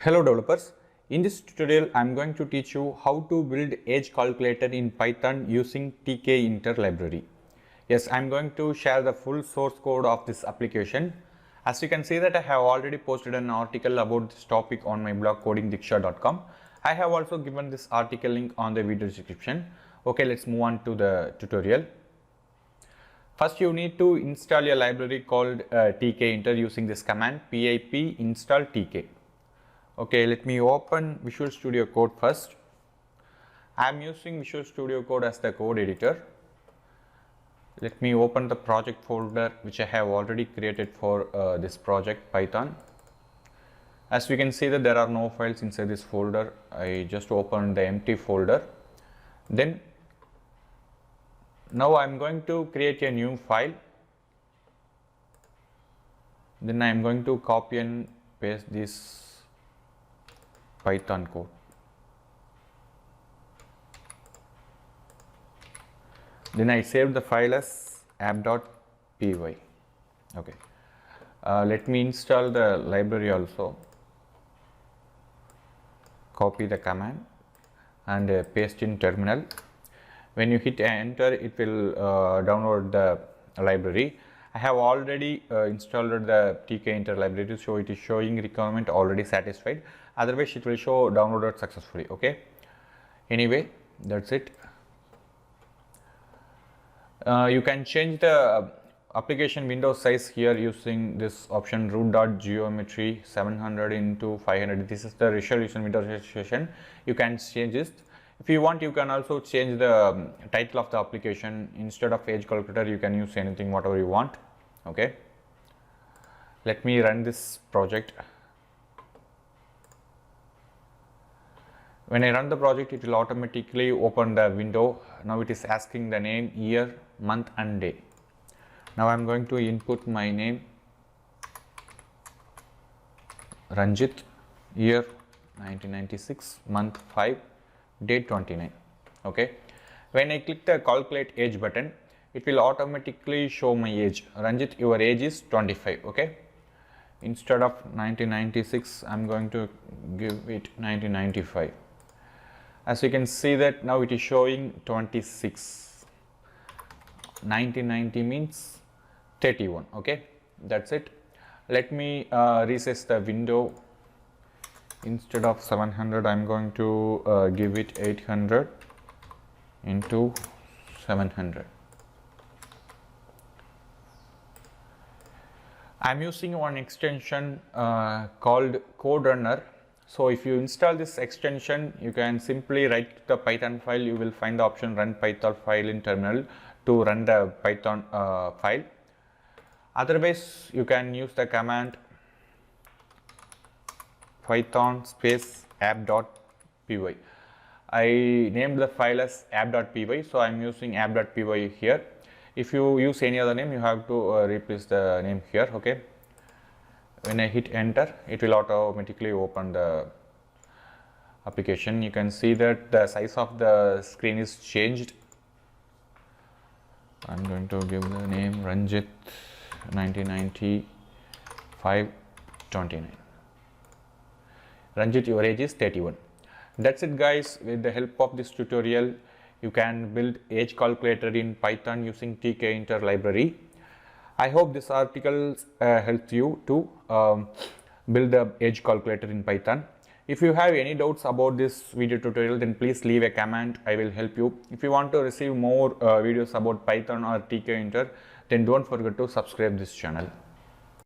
Hello developers, in this tutorial I am going to teach you how to build age calculator in Python using Tkinter library. Yes, I am going to share the full source code of this application. As you can see that I have already posted an article about this topic on my blog codingdiksha.com. I have also given this article link on the video description. Okay, let's move on to the tutorial. First, you need to install a library called Tkinter using this command pip install tk. Okay, let me open Visual Studio Code first. I am using Visual Studio Code as the code editor. Let me open the project folder which I have already created for this project Python. As we can see that there are no files inside this folder. I just opened the empty folder. Then now I am going to create a new file. Then I am going to copy and paste this Python code. Then I save the file as app.py. Okay. Let me install the library also. Copy the command and paste in terminal. When you hit enter, it will download the library. I have already installed the Tkinter library, so it is showing requirement already satisfied. Otherwise, it will show downloaded successfully. Okay. Anyway, that's it. You can change the application window size here using this option root.geometry 700 into 500. This is the resolution window resolution. You can change this. If you want, you can also change the title of the application. Instead of age calculator, you can use anything whatever you want. Okay. Let me run this project. When I run the project, it will automatically open the window. Now it is asking the name, year, month and day. Now I am going to input my name, Ranjit, year 1996, month 5, date 29. Okay. When I click the calculate age button, it will automatically show my age. Ranjit, your age is 25. Okay. Instead of 1996, I am going to give it 1995. As you can see that now it is showing 26. 1990 means 31. Okay, that's it. Let me resize the window. Instead of 700, I am going to give it 800 into 700. I am using one extension called Code Runner. So if you install this extension, you can simply write the Python file. You will find the option run Python file in terminal to run the Python file. Otherwise, you can use the command Python space app.py. I named the file as app.py, so I am using app.py here. If you use any other name, you have to replace the name here. Okay. When I hit enter, it will automatically open the application. You can see that the size of the screen is changed. I am going to give the name Ranjit 1995 29. Ranjit, your age is 31. That's it guys. With the help of this tutorial, you can build age calculator in Python using Tkinter library. I hope this article helps you to build the age calculator in Python. If you have any doubts about this video tutorial, then please leave a comment. I will help you. If you want to receive more videos about Python or Tkinter, then don't forget to subscribe this channel.